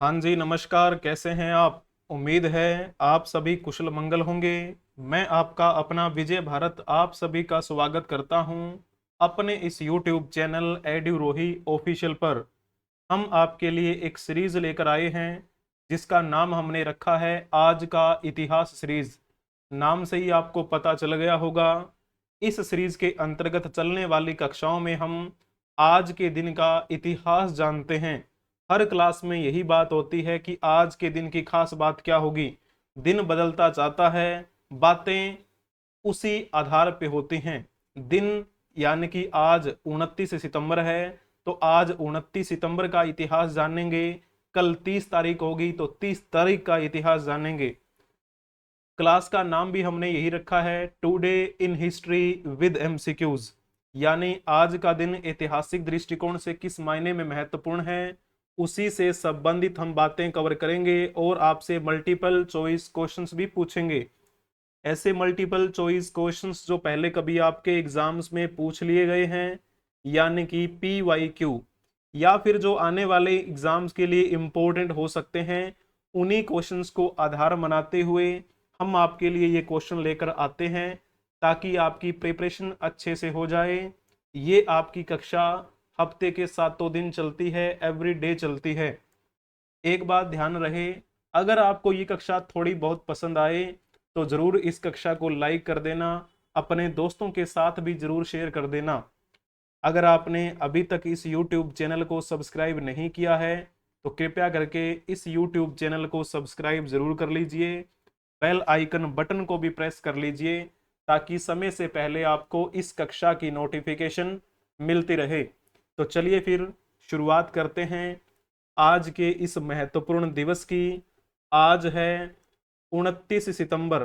हाँ जी, नमस्कार। कैसे हैं आप? उम्मीद है आप सभी कुशल मंगल होंगे। मैं आपका अपना विजय भारत आप सभी का स्वागत करता हूं अपने इस YouTube चैनल एड्यूरोही ऑफिशियल पर। हम आपके लिए एक सीरीज लेकर आए हैं जिसका नाम हमने रखा है आज का इतिहास सीरीज। नाम से ही आपको पता चल गया होगा। इस सीरीज के अंतर्गत चलने वाली कक्षाओं में हम आज के दिन का इतिहास जानते हैं। हर क्लास में यही बात होती है कि आज के दिन की खास बात क्या होगी। दिन बदलता जाता है, बातें उसी आधार पे होती हैं। दिन यानी कि आज 29 सितंबर है, तो आज 29 सितंबर का इतिहास जानेंगे। कल 30 तारीख होगी तो 30 तारीख का इतिहास जानेंगे। क्लास का नाम भी हमने यही रखा है, today in history with MCQs. यानी आज का दिन ऐतिहासिक दृष्टिकोण से किस मायने में महत्वपूर्ण है, उसी से संबंधित हम बातें कवर करेंगे और आपसे मल्टीपल चॉइस क्वेश्चंस भी पूछेंगे। ऐसे मल्टीपल चॉइस क्वेश्चंस जो पहले कभी आपके एग्जाम्स में पूछ लिए गए हैं, यानी कि PYQ, या फिर जो आने वाले एग्जाम्स के लिए इम्पोर्टेंट हो सकते हैं, उन्हीं क्वेश्चंस को आधार बनाते हुए हम आपके लिए ये क्वेश्चन लेकर आते हैं ताकि आपकी प्रिपरेशन अच्छे से हो जाए। ये आपकी कक्षा हफ्ते के 7 दिन चलती है, एवरी डे चलती है। एक बात ध्यान रहे, अगर आपको ये कक्षा थोड़ी बहुत पसंद आए तो जरूर इस कक्षा को लाइक कर देना, अपने दोस्तों के साथ भी जरूर शेयर कर देना। अगर आपने अभी तक इस YouTube चैनल को सब्सक्राइब नहीं किया है तो कृपया करके इस YouTube चैनल को सब्सक्राइब जरूर कर लीजिए। बेल आइकन बटन को भी प्रेस कर लीजिए ताकि समय से पहले आपको इस कक्षा की नोटिफिकेशन मिलती रहे। तो चलिए फिर शुरुआत करते हैं आज के इस महत्वपूर्ण दिवस की। आज है 29 सितंबर।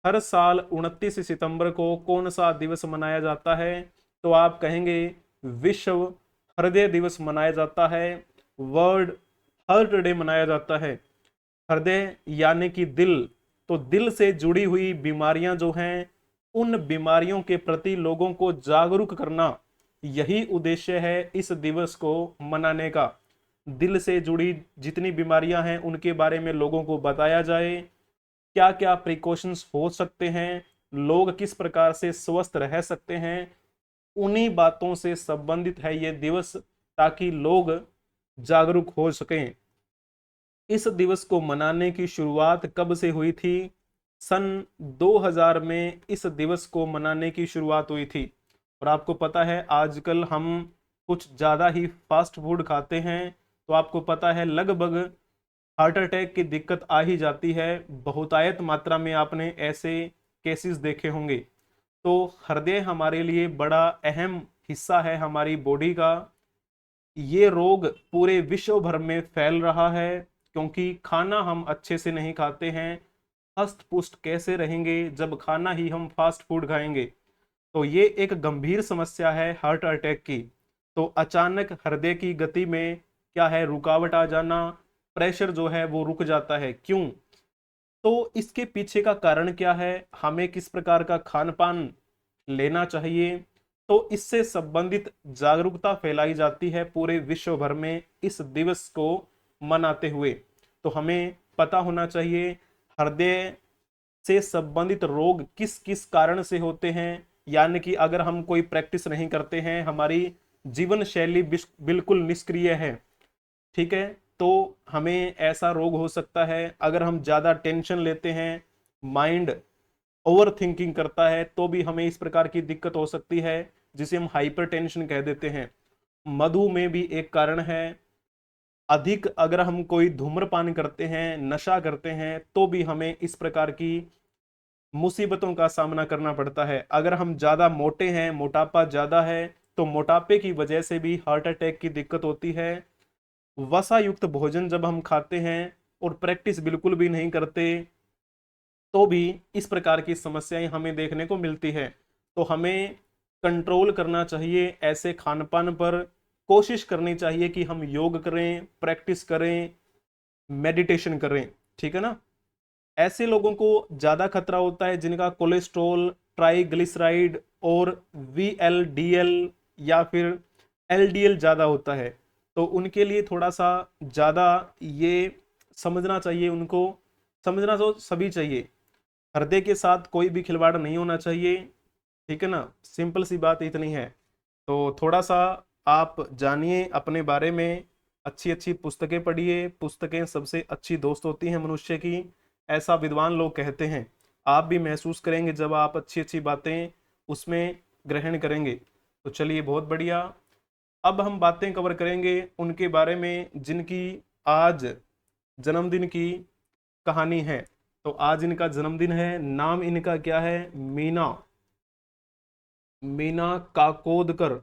हर साल 29 सितंबर को कौन सा दिवस मनाया जाता है? तो आप कहेंगे विश्व हृदय दिवस मनाया जाता है, वर्ल्ड हार्ट डे मनाया जाता है। हृदय यानी कि दिल, तो दिल से जुड़ी हुई बीमारियां जो हैं, उन बीमारियों के प्रति लोगों को जागरूक करना, यही उद्देश्य है इस दिवस को मनाने का। दिल से जुड़ी जितनी बीमारियां हैं उनके बारे में लोगों को बताया जाए, क्या क्या प्रिकॉशंस हो सकते हैं, लोग किस प्रकार से स्वस्थ रह सकते हैं, उन्हीं बातों से संबंधित है ये दिवस, ताकि लोग जागरूक हो सकें। इस दिवस को मनाने की शुरुआत कब से हुई थी? सन 2000 में इस दिवस को मनाने की शुरुआत हुई थी। और आपको पता है आजकल हम कुछ ज़्यादा ही फास्ट फूड खाते हैं, तो आपको पता है लगभग हार्ट अटैक की दिक्कत आ ही जाती है। बहुतायत मात्रा में आपने ऐसे केसेस देखे होंगे। तो हृदय हमारे लिए बड़ा अहम हिस्सा है हमारी बॉडी का। ये रोग पूरे विश्व भर में फैल रहा है क्योंकि खाना हम अच्छे से नहीं खाते हैं। हष्ट पुष्ट कैसे रहेंगे जब खाना ही हम फास्ट फूड खाएंगे? तो ये एक गंभीर समस्या है हार्ट अटैक की। तो अचानक हृदय की गति में क्या है, रुकावट आ जाना, प्रेशर जो है वो रुक जाता है। क्यों? तो इसके पीछे का कारण क्या है, हमें किस प्रकार का खान पान लेना चाहिए, तो इससे संबंधित जागरूकता फैलाई जाती है पूरे विश्व भर में इस दिवस को मनाते हुए। तो हमें पता होना चाहिए हृदय से संबंधित रोग किस किस कारण से होते हैं। यानी कि अगर हम कोई प्रैक्टिस नहीं करते हैं, हमारी जीवन शैली बिल्कुल निष्क्रिय है, ठीक है, तो हमें ऐसा रोग हो सकता है। अगर हम ज्यादा टेंशन लेते हैं, माइंड ओवर थिंकिंग करता है, तो भी हमें इस प्रकार की दिक्कत हो सकती है जिसे हम हाइपर टेंशन कह देते हैं। मधुमेह भी एक कारण है। अधिक अगर हम कोई धूम्रपान करते हैं, नशा करते हैं, तो भी हमें इस प्रकार की मुसीबतों का सामना करना पड़ता है। अगर हम ज्यादा मोटे हैं, मोटापा ज्यादा है, तो मोटापे की वजह से भी हार्ट अटैक की दिक्कत होती है। वसा युक्त भोजन जब हम खाते हैं और प्रैक्टिस बिल्कुल भी नहीं करते, तो भी इस प्रकार की समस्याएं हमें देखने को मिलती है। तो हमें कंट्रोल करना चाहिए ऐसे खान पान पर। कोशिश करनी चाहिए कि हम योग करें, प्रैक्टिस करें, मेडिटेशन करें, ठीक है ना। ऐसे लोगों को ज्यादा खतरा होता है जिनका कोलेस्ट्रॉल, ट्राइग्लिसराइड और VLDL या फिर LDL ज्यादा होता है। तो उनके लिए थोड़ा सा ज़्यादा ये समझना चाहिए, उनको समझना तो सभी चाहिए। हृदय के साथ कोई भी खिलवाड़ नहीं होना चाहिए, ठीक है ना, सिंपल सी बात इतनी है। तो थोड़ा सा आप जानिए अपने बारे में, अच्छी अच्छी पुस्तकें पढ़िए, पुस्तकें सबसे अच्छी दोस्त होती हैं मनुष्य की, ऐसा विद्वान लोग कहते हैं। आप भी महसूस करेंगे जब आप अच्छी अच्छी बातें उसमें ग्रहण करेंगे। तो चलिए बहुत बढ़िया, अब हम बातें कवर करेंगे उनके बारे में जिनकी आज जन्मदिन की कहानी है। तो आज इनका जन्मदिन है, नाम इनका क्या है, मीना, मीना काकोदकर,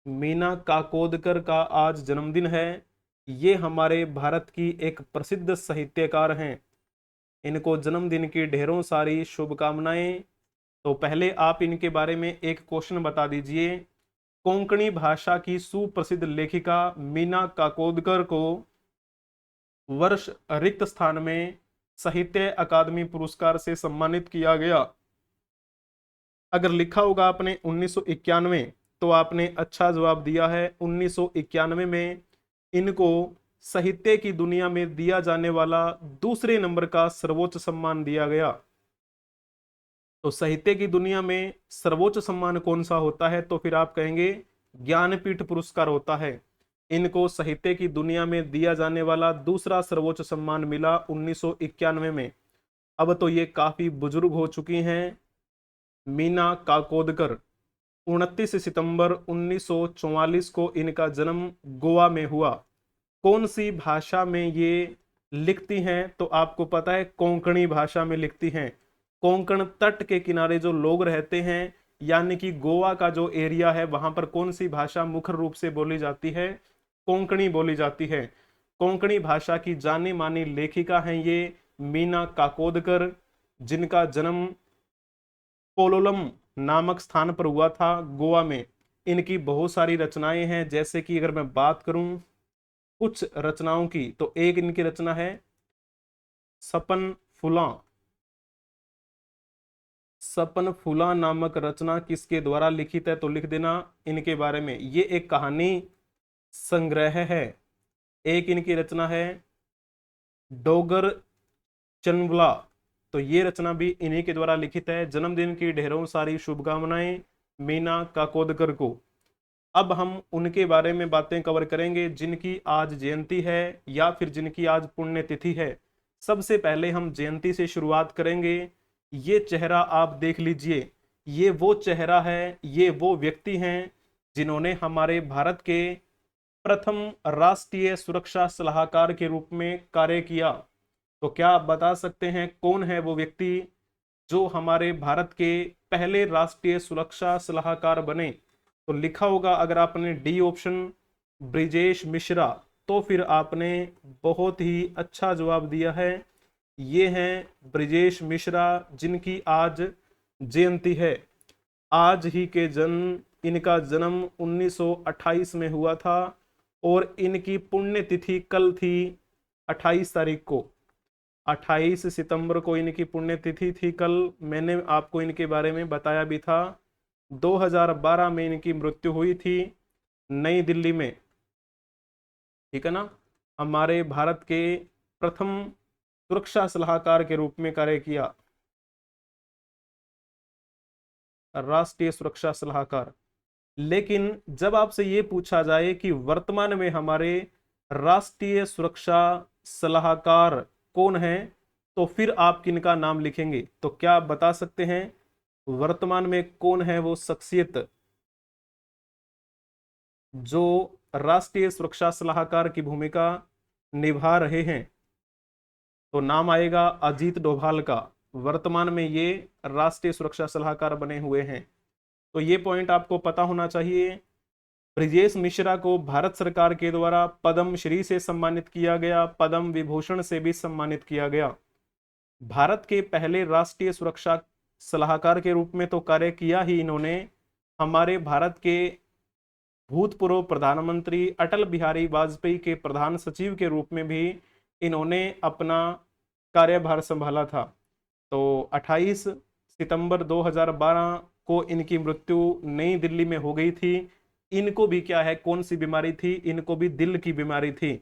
मीना काकोदकर का आज जन्मदिन है। ये हमारे भारत की एक प्रसिद्ध साहित्यकार हैं। इनको जन्मदिन की ढेरों सारी शुभकामनाएं। तो पहले आप इनके बारे में एक क्वेश्चन बता दीजिए। कोंकणी भाषा की सुप्रसिद्ध लेखिका मीना काकोदकर को वर्ष रिक्त स्थान में साहित्य अकादमी पुरस्कार से सम्मानित किया गया। अगर लिखा होगा आपने 1991, तो आपने अच्छा जवाब दिया है। 1991 में इनको साहित्य की दुनिया में दिया जाने वाला दूसरे नंबर का सर्वोच्च सम्मान दिया गया। तो साहित्य की दुनिया में सर्वोच्च सम्मान कौन सा होता है, तो फिर आप कहेंगे ज्ञानपीठ पुरस्कार होता है। इनको साहित्य की दुनिया में दिया जाने वाला दूसरा सर्वोच्च सम्मान मिला 1991 में। अब तो ये काफी बुजुर्ग हो चुकी हैं। मीना काकोदकर 29 सितंबर 1944 को इनका जन्म गोवा में हुआ। कौन सी भाषा में ये लिखती हैं, तो आपको पता है कोंकणी भाषा में लिखती हैं। कोंकण तट के किनारे जो लोग रहते हैं, यानी कि गोवा का जो एरिया है, वहां पर कौन सी भाषा मुख्य रूप से बोली जाती है, कोंकणी बोली जाती है। कोंकणी भाषा की जानी मानी लेखिका हैं ये मीना काकोदकर, जिनका जन्म पोलोलम नामक स्थान पर हुआ था गोवा में। इनकी बहुत सारी रचनाएं हैं, जैसे कि अगर मैं बात करूं कुछ रचनाओं की, तो एक इनकी रचना है सपन फुला। सपन फुला नामक रचना किसके द्वारा लिखित है, तो लिख देना इनके बारे में। ये एक कहानी संग्रह है। एक इनकी रचना है डोगर चनवला, तो ये रचना भी इन्हीं के द्वारा लिखित है। जन्मदिन की ढेरों सारी शुभकामनाएं मीना काकोदकर को। अब हम उनके बारे में बातें कवर करेंगे जिनकी आज जयंती है या फिर जिनकी आज पुण्यतिथि है। सबसे पहले हम जयंती से शुरुआत करेंगे। ये चेहरा आप देख लीजिए, ये वो चेहरा है, ये वो व्यक्ति हैं जिन्होंने हमारे भारत के प्रथम राष्ट्रीय सुरक्षा सलाहकार के रूप में कार्य किया। तो क्या आप बता सकते हैं कौन है वो व्यक्ति जो हमारे भारत के पहले राष्ट्रीय सुरक्षा सलाहकार बने? तो लिखा होगा अगर आपने डी ऑप्शन ब्रिजेश मिश्रा, तो फिर आपने बहुत ही अच्छा जवाब दिया है। ये हैं ब्रिजेश मिश्रा, जिनकी आज जयंती है। आज ही के जन्म, इनका जन्म 1928 में हुआ था और इनकी पुण्यतिथि कल थी 28 तारीख को। 28 सितंबर को इनकी पुण्यतिथि थी कल। मैंने आपको इनके बारे में बताया भी था। 2012 में इनकी मृत्यु हुई थी नई दिल्ली में, ठीक है ना। हमारे भारत के प्रथम सुरक्षा सलाहकार के रूप में कार्य किया, राष्ट्रीय सुरक्षा सलाहकार। लेकिन जब आपसे ये पूछा जाए कि वर्तमान में हमारे राष्ट्रीय सुरक्षा सलाहकार कौन है, तो फिर आप किनका नाम लिखेंगे? तो क्या आप बता सकते हैं वर्तमान में कौन है वो शख्सियत जो राष्ट्रीय सुरक्षा सलाहकार की भूमिका निभा रहे हैं? तो नाम आएगा अजीत डोभाल का। वर्तमान में ये राष्ट्रीय सुरक्षा सलाहकार बने हुए हैं। तो ये पॉइंट आपको पता होना चाहिए। ब्रिजेश मिश्रा को भारत सरकार के द्वारा पद्म श्री से सम्मानित किया गया, पद्म विभूषण से भी सम्मानित किया गया। भारत के पहले राष्ट्रीय सुरक्षा सलाहकार के रूप में तो कार्य किया ही इन्होंने, हमारे भारत के भूतपूर्व प्रधानमंत्री अटल बिहारी वाजपेयी के प्रधान सचिव के रूप में भी इन्होंने अपना कार्यभार संभाला था। तो 28 सितंबर 2012 को इनकी मृत्यु नई दिल्ली में हो गई थी। इनको भी क्या है, कौन सी बीमारी थी, इनको भी दिल की बीमारी थी,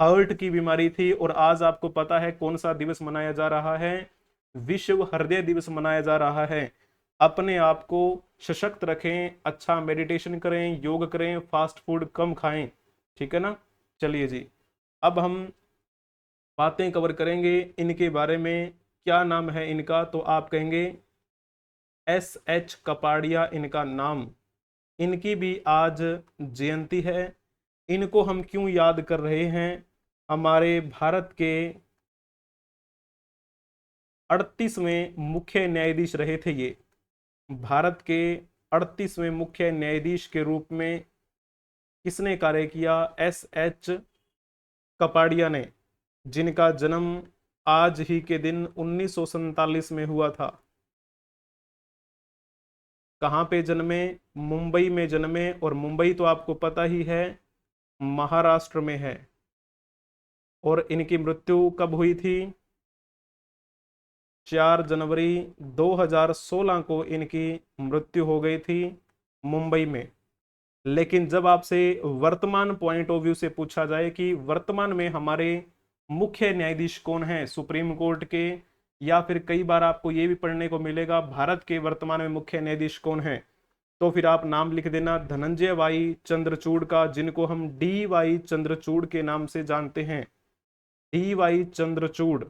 हार्ट की बीमारी थी। और आज आपको पता है कौन सा दिवस मनाया जा रहा है, विश्व हृदय दिवस मनाया जा रहा है। अपने आप को सशक्त रखें, अच्छा मेडिटेशन करें, योग करें, फास्ट फूड कम खाएं, ठीक है ना। चलिए जी, अब हम बातें कवर करेंगे इनके बारे में। क्या नाम है इनका, तो आप कहेंगे SH कपाड़िया इनका नाम। इनकी भी आज जयंती है। इनको हम क्यों याद कर रहे हैं, हमारे भारत के 38वें मुख्य न्यायाधीश रहे थे ये। भारत के 38वें मुख्य न्यायाधीश के रूप में किसने कार्य किया, SH कपाड़िया ने, जिनका जन्म आज ही के दिन 1947 में हुआ था। कहाँ पे जन्मे, मुंबई में जन्मे। और मुंबई तो आपको पता ही है महाराष्ट्र में है। और इनकी मृत्यु कब हुई थी, 4 जनवरी 2016 को इनकी मृत्यु हो गई थी मुंबई में। लेकिन जब आपसे वर्तमान पॉइंट ऑफ व्यू से पूछा जाए कि वर्तमान में हमारे मुख्य न्यायाधीश कौन है सुप्रीम कोर्ट के, या फिर कई बार आपको ये भी पढ़ने को मिलेगा भारत के वर्तमान में मुख्य न्यायाधीश कौन है, तो फिर आप नाम लिख देना धनंजय वाई चंद्रचूड़ का, जिनको हम DY चंद्रचूड़ के नाम से जानते हैं। DY चंद्रचूड़।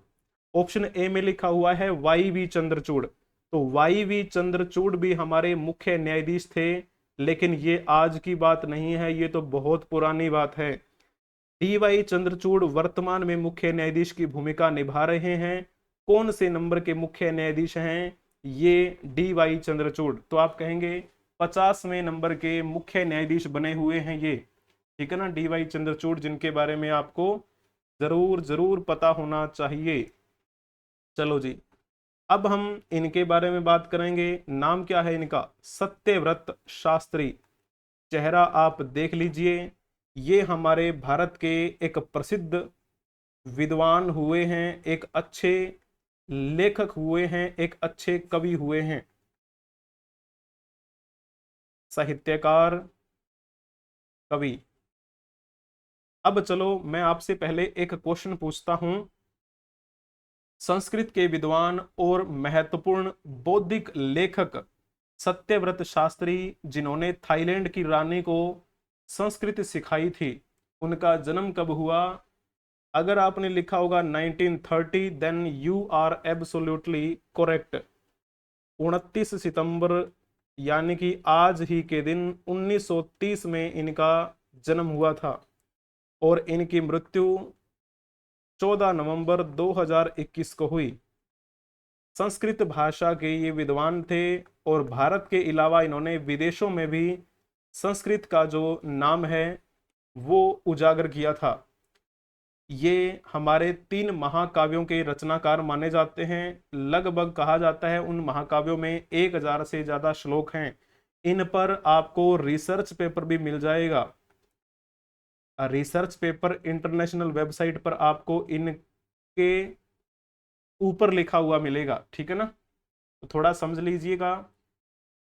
ऑप्शन ए में लिखा हुआ है YV चंद्रचूड़, तो YV चंद्रचूड़ भी हमारे मुख्य न्यायाधीश थे। लेकिन ये आज की बात नहीं है, ये तो बहुत पुरानी बात है। DY चंद्रचूड़ वर्तमान में मुख्य न्यायाधीश की भूमिका निभा रहे हैं। कौन से नंबर के मुख्य न्यायाधीश हैं, ये DY चंद्रचूड़। तो आप कहेंगे 50वें नंबर के मुख्य न्यायाधीश बने हुए हैं ये, ठीक है ना, DY चंद्रचूड़, जिनके बारे में आपको जरूर जरूर पता होना चाहिए। चलो जी, अब हम इनके बारे में बात करेंगे। नाम क्या है इनका, सत्यव्रत शास्त्री। चेहरा आप देख लीजिए। ये हमारे भारत के एक प्रसिद्ध विद्वान हुए हैं, एक अच्छे लेखक हुए हैं, एक अच्छे कवि हुए हैं, साहित्यकार, कवि। अब चलो मैं आपसे पहले एक क्वेश्चन पूछता हूं। संस्कृत के विद्वान और महत्वपूर्ण बौद्धिक लेखक सत्यव्रत शास्त्री, जिन्होंने थाईलैंड की रानी को संस्कृत सिखाई थी, उनका जन्म कब हुआ। अगर आपने लिखा होगा 1930, then you are absolutely correct. 29 सितंबर यानी कि आज ही के दिन 1930 में इनका जन्म हुआ था। और इनकी मृत्यु 14 नवंबर 2021 को हुई। संस्कृत भाषा के ये विद्वान थे और भारत के अलावा इन्होंने विदेशों में भी संस्कृत का जो नाम है वो उजागर किया था। ये हमारे 3 महाकाव्यों के रचनाकार माने जाते हैं। लगभग कहा जाता है उन महाकाव्यों में 1000 से ज्यादा श्लोक हैं। इन पर आपको रिसर्च पेपर भी मिल जाएगा। रिसर्च पेपर इंटरनेशनल वेबसाइट पर आपको इनके ऊपर लिखा हुआ मिलेगा, ठीक है ना। तो थोड़ा समझ लीजिएगा।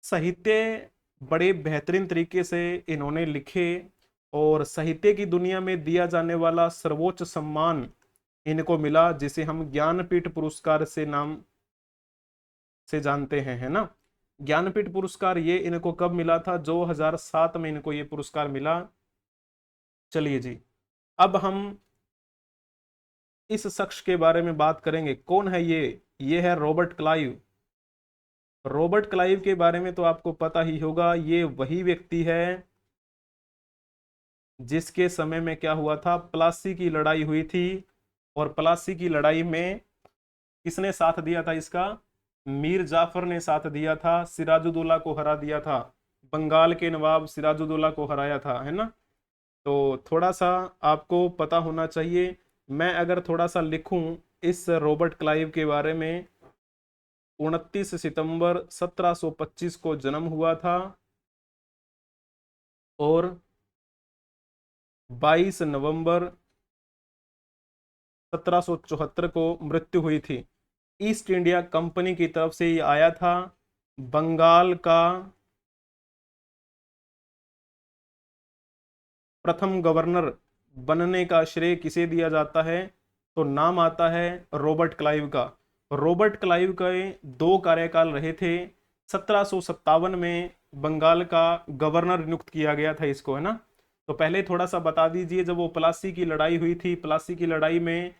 साहित्य बड़े बेहतरीन तरीके से इन्होंने लिखे और साहित्य की दुनिया में दिया जाने वाला सर्वोच्च सम्मान इनको मिला, जिसे हम ज्ञानपीठ पुरस्कार से नाम से जानते हैं, है ना। ज्ञानपीठ पुरस्कार ये इनको कब मिला था, 2007 में इनको ये पुरस्कार मिला। चलिए जी, अब हम इस शख्स के बारे में बात करेंगे। कौन है ये है रॉबर्ट क्लाइव। रॉबर्ट क्लाइव के बारे में तो आपको पता ही होगा। ये वही व्यक्ति है जिसके समय में क्या हुआ था, प्लासी की लड़ाई हुई थी। और प्लासी की लड़ाई में किसने साथ दिया था इसका, मीर जाफर ने साथ दिया था, सिराजुद्दौला को हरा दिया था। बंगाल के नवाब सिराजुद्दौला को हराया था, है ना। तो थोड़ा सा आपको पता होना चाहिए। मैं अगर थोड़ा सा लिखूं इस रॉबर्ट क्लाइव के बारे में, 29 सितंबर 1725 को जन्म हुआ था और 22 नवंबर 1774 को मृत्यु हुई थी। ईस्ट इंडिया कंपनी की तरफ से ये आया था। बंगाल का प्रथम गवर्नर बनने का श्रेय किसे दिया जाता है? तो नाम आता है रॉबर्ट क्लाइव का। रॉबर्ट क्लाइव के 2 कार्यकाल रहे थे। 1757 में बंगाल का गवर्नर नियुक्त किया गया था इसको, है ना। तो पहले थोड़ा सा बता दीजिए, जब वो प्लासी की लड़ाई हुई थी, प्लासी की लड़ाई में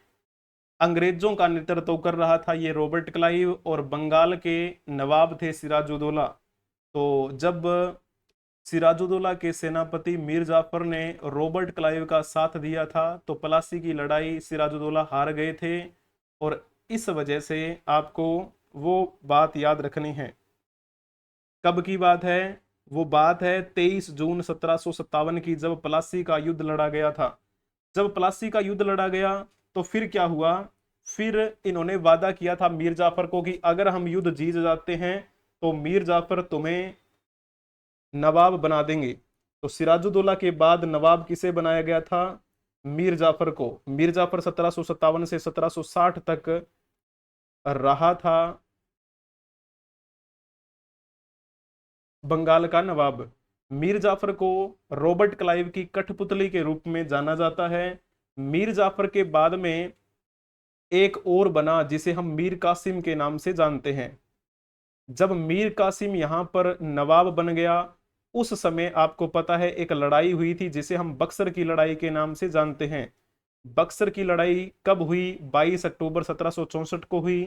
अंग्रेजों का नेतृत्व कर रहा था ये रॉबर्ट क्लाइव, और बंगाल के नवाब थे सिराजुद्दौला। तो जब सिराजुद्दौला के सेनापति मीर जाफर ने रॉबर्ट क्लाइव का साथ दिया था, तो प्लासी की लड़ाई सिराजुद्दौला हार गए थे, और इस वजह से आपको वो बात याद रखनी है। कब की बात है? वो बात है 23 जून 1757 की, जब प्लासी का युद्ध लड़ा गया था। जब प्लासी का युद्ध लड़ा गया तो फिर क्या हुआ? फिर इन्होंने वादा किया था मीर जाफर को कि अगर हम युद्ध जीत जाते हैं तो मीर जाफर तुम्हें नवाब बना देंगे। तो सिराजुद्दौला के बाद नवाब किसे बनाया गया था? मीर जाफर को। मीर जाफर 1757 से 1760 तक रहा था बंगाल का नवाब। मीर जाफर को रॉबर्ट क्लाइव की कठपुतली के रूप में जाना जाता है। मीर जाफर के बाद में एक और बना जिसे हम मीर कासिम के नाम से जानते हैं। जब मीर कासिम यहां पर नवाब बन गया, उस समय आपको पता है एक लड़ाई हुई थी जिसे हम बक्सर की लड़ाई के नाम से जानते हैं। बक्सर की लड़ाई कब हुई? 22 अक्टूबर 1764 को हुई।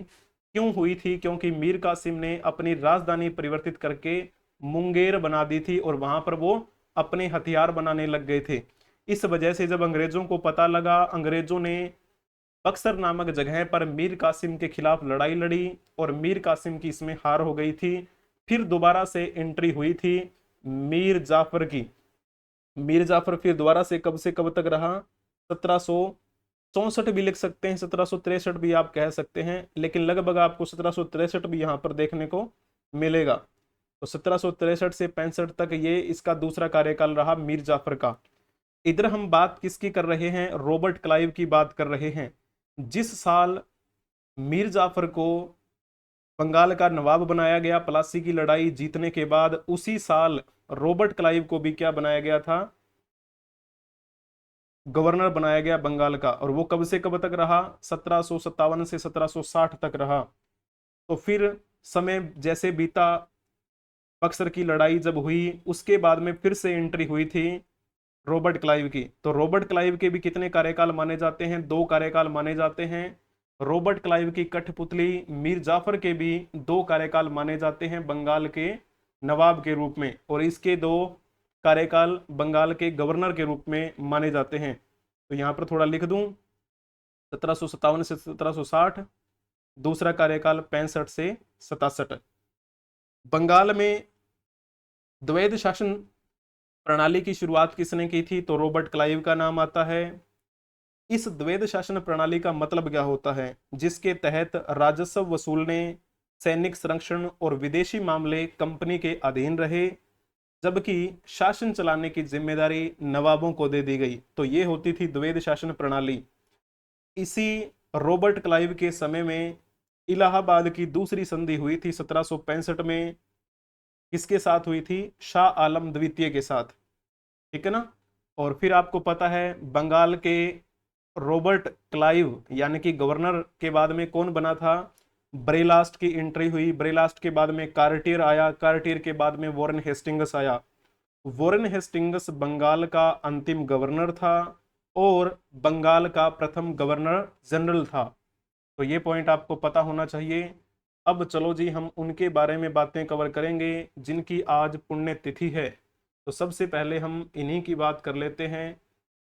क्यों हुई थी? क्योंकि मीर कासिम ने अपनी राजधानी परिवर्तित करके मुंगेर बना दी थी, और वहां पर वो अपने हथियार बनाने लग गए थे। इस वजह से जब अंग्रेजों को पता लगा, अंग्रेजों ने बक्सर नामक जगह पर मीर कासिम के खिलाफ लड़ाई लड़ी, और मीर कासिम की इसमें हार हो गई थी। फिर दोबारा से एंट्री हुई थी मीर जाफर की। मीर जाफर फिर दोबारा से कब तक रहा? 1764 भी लिख सकते हैं, 1763 भी आप कह सकते हैं, लेकिन लगभग आपको 1763 भी यहाँ पर देखने को मिलेगा। तो 1763 से 65 तक ये इसका दूसरा कार्यकाल रहा मीर जाफर का। इधर हम बात किसकी कर रहे हैं? रॉबर्ट क्लाइव की बात कर रहे हैं। जिस साल मीर जाफर को बंगाल का नवाब बनाया गया प्लासी की लड़ाई जीतने के बाद, उसी साल रॉबर्ट क्लाइव को भी क्या बनाया गया था? गवर्नर बनाया गया बंगाल का। और वो कब से कब तक रहा? 1757 से 1760 तक रहा। तो फिर समय जैसे बीता, बक्सर की लड़ाई जब हुई, उसके बाद में फिर से एंट्री हुई थी रॉबर्ट क्लाइव की। तो रॉबर्ट क्लाइव के भी कितने कार्यकाल माने जाते हैं? 2 कार्यकाल माने जाते हैं। रॉबर्ट क्लाइव की कठपुतली मीर जाफर के भी 2 कार्यकाल माने जाते हैं बंगाल के नवाब के रूप में, और इसके 2 कार्यकाल बंगाल के गवर्नर के रूप में माने जाते हैं। तो यहां पर थोड़ा लिख दूं, 1757 से 1760, दूसरा कार्यकाल 65 से 67। बंगाल में द्वैध शासन प्रणाली की शुरुआत किसने की थी? तो रॉबर्ट क्लाइव का नाम आता है। इस द्वैध शासन प्रणाली का मतलब क्या होता है? जिसके तहत राजस्व वसूलने, सैनिक संरक्षण और विदेशी मामले कंपनी के अधीन रहे, जबकि शासन चलाने की जिम्मेदारी नवाबों को दे दी गई। तो ये होती थी द्वैध शासन प्रणाली। इसी रॉबर्ट क्लाइव के समय में इलाहाबाद की दूसरी संधि हुई थी 1765 में। किसके साथ हुई थी? शाह आलम द्वितीय के साथ, ठीक है ना। और फिर आपको पता है बंगाल के रॉबर्ट क्लाइव यानी कि गवर्नर के बाद में कौन बना था? ब्रेलास्ट की एंट्री हुई। ब्रेलास्ट के बाद में कार्टियर आया। कार्टियर के बाद में वॉरेन हेस्टिंग्स आया। वॉरेन हेस्टिंग्स बंगाल का अंतिम गवर्नर था और बंगाल का प्रथम गवर्नर जनरल था। तो ये पॉइंट आपको पता होना चाहिए। अब चलो जी, हम उनके बारे में बातें कवर करेंगे जिनकी आज पुण्यतिथि है। तो सबसे पहले हम इन्हीं की बात कर लेते हैं।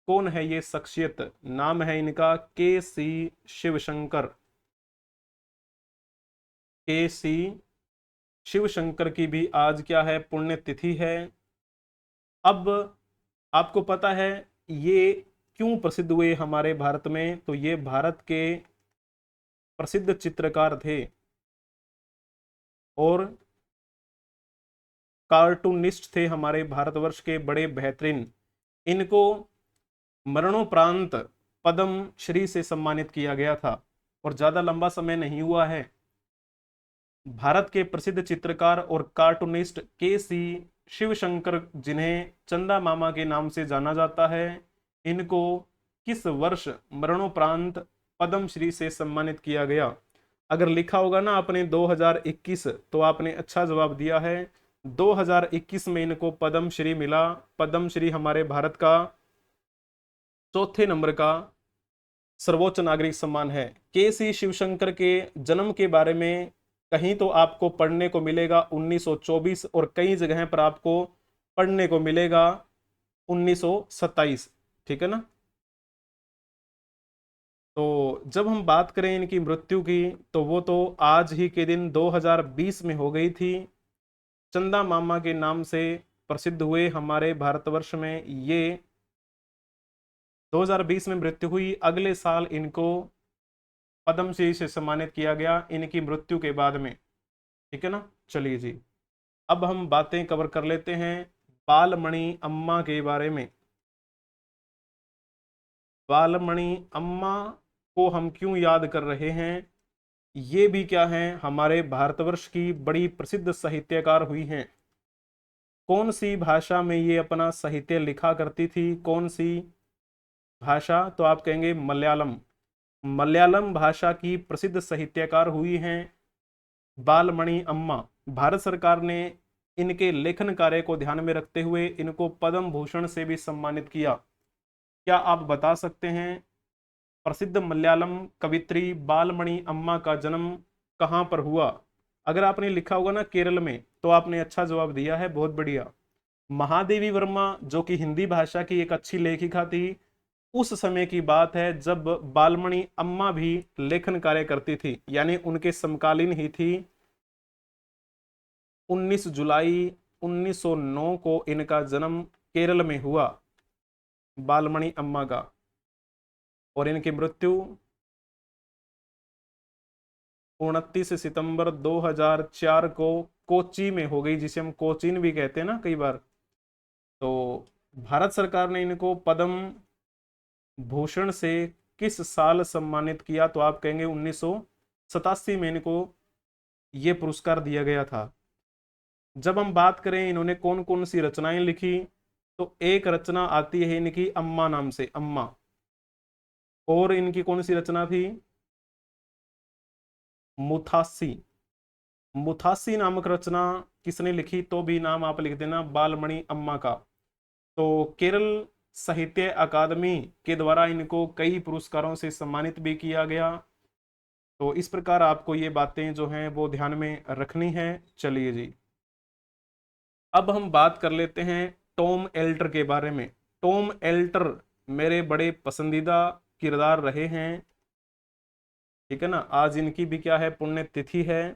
कौन है ये शख्सियत? नाम है इनका के.सी. शिवशंकर। के.सी. शिवशंकर की भी आज क्या है? पुण्यतिथि है। अब आपको पता है ये क्यों प्रसिद्ध हुए हमारे भारत में? तो ये भारत के प्रसिद्ध चित्रकार थे और कार्टूनिस्ट थे हमारे भारतवर्ष के बड़े बेहतरीन। इनको मरणोपरांत पद्म श्री से सम्मानित किया गया था, और ज्यादा लंबा समय नहीं हुआ है। भारत के प्रसिद्ध चित्रकार और कार्टूनिस्ट के.सी. शिव शंकर, जिन्हें चंदा मामा के नाम से जाना जाता है, इनको किस वर्ष मरणोपरांत पद्मश्री से सम्मानित किया गया? अगर लिखा होगा ना आपने 2021 तो आपने अच्छा जवाब दिया है। 2021 में इनको पद्मश्री मिला। पद्मश्री हमारे भारत का चौथे नंबर का सर्वोच्च नागरिक सम्मान है। के.सी. शिवशंकर के जन्म के बारे में कहीं तो आपको पढ़ने को मिलेगा 1924 और कई जगह पर आपको पढ़ने को मिलेगा 1927। ठीक है ना। तो जब हम बात करें इनकी मृत्यु की तो वो तो आज ही के दिन 2020 में हो गई थी। चंदा मामा के नाम से प्रसिद्ध हुए हमारे भारतवर्ष में, ये 2020 में मृत्यु हुई। अगले साल इनको पद्मश्री से सम्मानित किया गया इनकी मृत्यु के बाद में। ठीक है ना। चलिए जी, अब हम बातें कवर कर लेते हैं बालमणि अम्मा के बारे में। बालमणि अम्मा को हम क्यों याद कर रहे हैं? ये भी क्या है, हमारे भारतवर्ष की बड़ी प्रसिद्ध साहित्यकार हुई हैं। कौन सी भाषा में ये अपना साहित्य लिखा करती थी? कौन सी भाषा? तो आप कहेंगे मलयालम। मलयालम भाषा की प्रसिद्ध साहित्यकार हुई हैं बालमणि अम्मा। भारत सरकार ने इनके लेखन कार्य को ध्यान में रखते हुए इनको पद्म भूषण से भी सम्मानित किया। क्या आप बता सकते हैं प्रसिद्ध मलयालम कवित्री बालमणि अम्मा का जन्म कहां पर हुआ? अगर आपने लिखा होगा ना केरल में तो आपने अच्छा जवाब दिया है, बहुत बढ़िया। महादेवी वर्मा जो कि हिंदी भाषा की एक अच्छी लेखिका थी, उस समय की बात है जब बालमणि अम्मा भी लेखन कार्य करती थी, यानी उनके समकालीन ही थी। 19 जुलाई 1909 को इनका जन्म केरल में हुआ बालमणि अम्मा का, और इनकी मृत्यु 29 सितंबर 2004 को कोच्चि में हो गई, जिसे हम कोचीन भी कहते हैं ना कई बार। तो भारत सरकार ने इनको पद्म भूषण से किस साल सम्मानित किया? तो आप कहेंगे 1987 में इनको ये पुरस्कार दिया गया था। जब हम बात करें इन्होंने कौन कौन सी रचनाएं लिखी, तो एक रचना आती है इनकी अम्मा नाम से, अम्मा। और इनकी कौन सी रचना थी? मुथासी। मुथासी नामक रचना किसने लिखी? तो भी नाम आप लिख देना बालमणि अम्मा का। तो केरल साहित्य अकादमी के द्वारा इनको कई पुरस्कारों से सम्मानित भी किया गया। तो इस प्रकार आपको ये बातें जो हैं वो ध्यान में रखनी है। चलिए जी, अब हम बात कर लेते हैं टॉम एल्टर के बारे में। टॉम एल्टर मेरे बड़े पसंदीदा किरदार रहे हैं। ठीक है ना। आज इनकी भी क्या है, पुण्यतिथि है।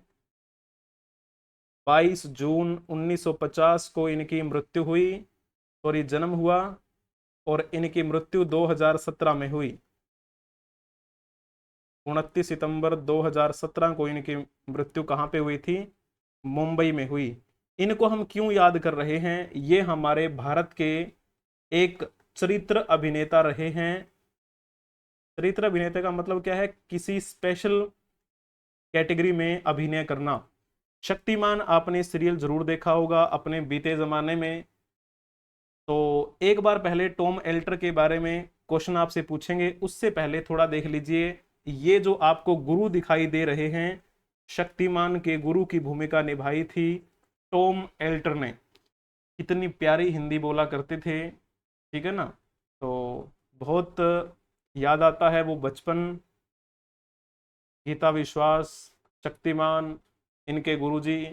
22 जून 1950 को इनकी मृत्यु हुई, सॉरी जन्म हुआ, और इनकी मृत्यु 2017 में हुई। 29 सितंबर 2017 को इनकी मृत्यु कहाँ पे हुई थी? मुंबई में हुई। इनको हम क्यों याद कर रहे हैं? ये हमारे भारत के एक चरित्र अभिनेता रहे हैं। चरित्र अभिनेता का मतलब क्या है? किसी स्पेशल कैटेगरी में अभिनय करना। शक्तिमान आपने सीरियल जरूर देखा होगा अपने बीते जमाने में। तो एक बार पहले टॉम एल्टर के बारे में क्वेश्चन आपसे पूछेंगे, उससे पहले थोड़ा देख लीजिए। ये जो आपको गुरु दिखाई दे रहे हैं, शक्तिमान के गुरु की भूमिका निभाई थी टॉम एल्टर ने। कितनी प्यारी हिंदी बोला करते थे। ठीक है ना। तो बहुत याद आता है वो बचपन। गीता विश्वास, शक्तिमान, इनके गुरुजी।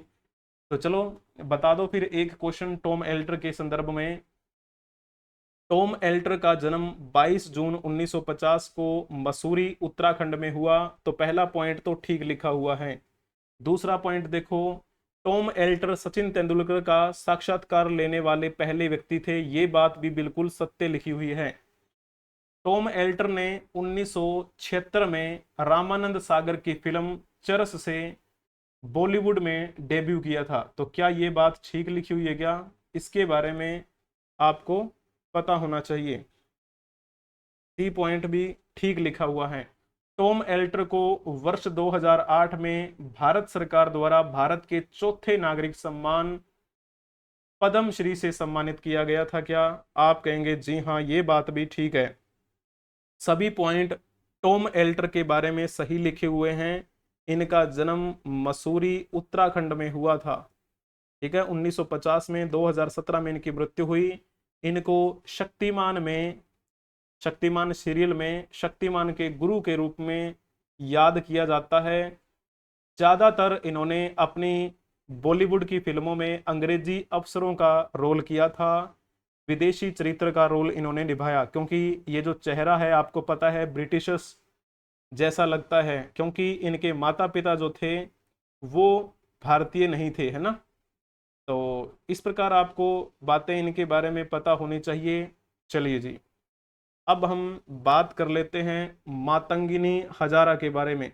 तो चलो बता दो फिर एक क्वेश्चन टॉम एल्टर के संदर्भ में। टॉम एल्टर का जन्म 22 जून 1950 को मसूरी उत्तराखंड में हुआ। तो पहला पॉइंट तो ठीक लिखा हुआ है। दूसरा पॉइंट देखो, टॉम एल्टर सचिन तेंदुलकर का साक्षात्कार लेने वाले पहले व्यक्ति थे। ये बात भी बिल्कुल सत्य लिखी हुई है। टॉम एल्टर ने 1976 में रामानंद सागर की फिल्म चरस से बॉलीवुड में डेब्यू किया था। तो क्या ये बात ठीक लिखी हुई है क्या? इसके बारे में आपको पता होना चाहिए। सी पॉइंट भी ठीक लिखा हुआ है। टॉम एल्टर को वर्ष 2008 में भारत सरकार द्वारा भारत के चौथे नागरिक सम्मान पद्मश्री से सम्मानित किया गया था क्या? आप कहेंगे जी हाँ, ये बात भी ठीक है। सभी पॉइंट टॉम एल्टर के बारे में सही लिखे हुए हैं। इनका जन्म मसूरी उत्तराखंड में हुआ था। ठीक है, 1950 में, 2017 में इनकी मृत्यु हुई। इनको शक्तिमान सीरियल में शक्तिमान के गुरु के रूप में याद किया जाता है। ज्यादातर इन्होंने अपनी बॉलीवुड की फिल्मों में अंग्रेजी अफसरों का रोल किया था। विदेशी चरित्र का रोल इन्होंने निभाया, क्योंकि ये जो चेहरा है आपको पता है ब्रिटिशर्स जैसा लगता है, क्योंकि इनके माता पिता जो थे वो भारतीय नहीं थे, है ना। तो इस प्रकार आपको बातें इनके बारे में पता होनी चाहिए। चलिए जी, अब हम बात कर लेते हैं मातंगिनी हजारा के बारे में।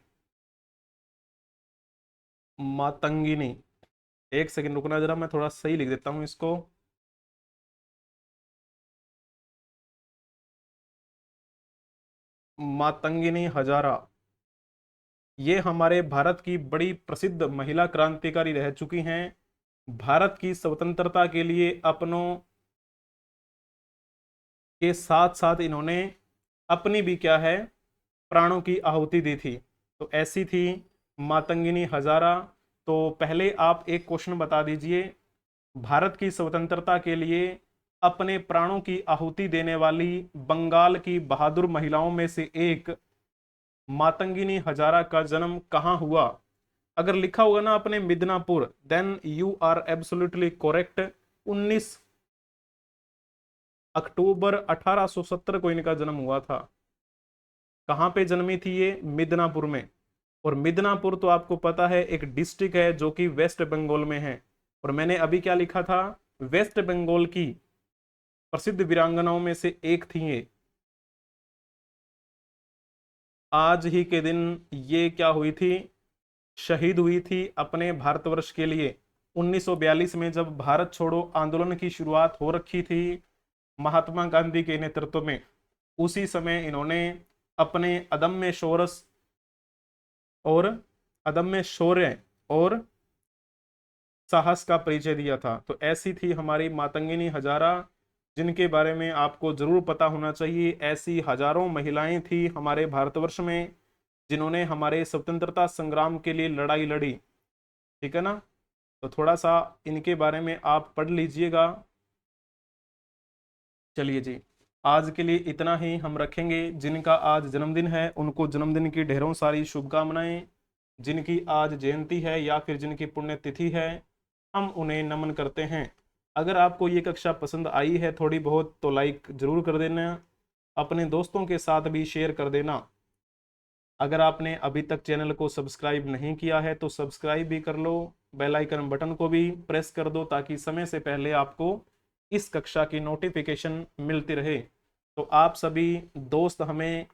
मातंगिनी, एक सेकंड रुकना जरा, मैं थोड़ा सही लिख देता हूं इसको। मातंगिनी हजारा, ये हमारे भारत की बड़ी प्रसिद्ध महिला क्रांतिकारी रह चुकी हैं। भारत की स्वतंत्रता के लिए अपनों के साथ साथ इन्होंने अपनी भी क्या है, प्राणों की आहुति दी थी। तो ऐसी थी मातंगिनी हजारा। तो पहले आप एक क्वेश्चन बता दीजिए, भारत की स्वतंत्रता के लिए अपने प्राणों की आहुति देने वाली बंगाल की बहादुर महिलाओं में से एक मातंगिनी हजारा का जन्म कहाँ हुआ? अगर लिखा होगा ना अपने Midnapore, then you are absolutely correct. 19 अक्टूबर 1870 को इनका जन्म हुआ था। कहाँ पे जन्मी थी ये? मिदनापुर में। और मिदनापुर तो आपको पता है एक डिस्ट्रिक्ट है जो कि वेस्ट बंगाल में है। और मैंने अभी क्या लिखा था, वेस्ट बंगाल की प्रसिद्ध वीरांगनाओं में से एक थी ये। आज ही के दिन ये क्या हुई थी, शहीद हुई थी अपने भारतवर्ष के लिए। 1942 में जब भारत छोड़ो आंदोलन की शुरुआत हो रखी थी महात्मा गांधी के नेतृत्व में, उसी समय इन्होंने अपने और अदम्य शौर्य और साहस का परिचय दिया था। तो ऐसी थी हमारी मातंगिनी हजारा, जिनके बारे में आपको जरूर पता होना चाहिए। ऐसी हजारों महिलाएं थी हमारे भारतवर्ष में जिन्होंने हमारे स्वतंत्रता संग्राम के लिए लड़ाई लड़ी। ठीक है ना, तो थोड़ा सा इनके बारे में आप पढ़ लीजिएगा। चलिए जी, आज के लिए इतना ही हम रखेंगे। जिनका आज जन्मदिन है उनको जन्मदिन की ढेरों सारी शुभकामनाएं। जिनकी आज जयंती है या फिर जिनकी पुण्यतिथि है, हम उन्हें नमन करते हैं। अगर आपको ये कक्षा पसंद आई है थोड़ी बहुत, तो लाइक जरूर कर देना, अपने दोस्तों के साथ भी शेयर कर देना। अगर आपने अभी तक चैनल को सब्सक्राइब नहीं किया है तो सब्सक्राइब भी कर लो, बेल आइकन बटन को भी प्रेस कर दो ताकि समय से पहले आपको इस कक्षा की नोटिफिकेशन मिलती रहे। तो आप सभी दोस्त हमें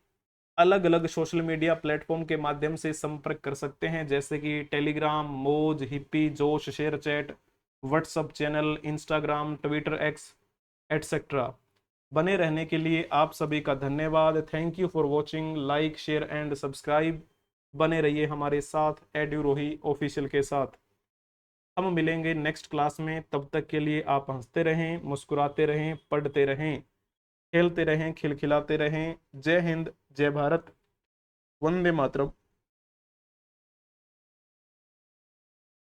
अलग अलग सोशल मीडिया प्लेटफॉर्म के माध्यम से संपर्क कर सकते हैं, जैसे कि Telegram, Moj, Hipi, Josh, ShareChat, WhatsApp channel, Instagram, Twitter, X etcetera. बने रहने के लिए आप सभी का धन्यवाद। Thank you for watching, like, share and subscribe. बने रहिए हमारे साथ एड्यूरोही ऑफिशियल के साथ। हम मिलेंगे नेक्स्ट क्लास में, तब तक के लिए आप हंसते रहें, मुस्कुराते रहें, पढ़ते रहें, खेलते रहें, खिलखिलाते रहें। जय हिंद, जय भारत, वंदे मातरम।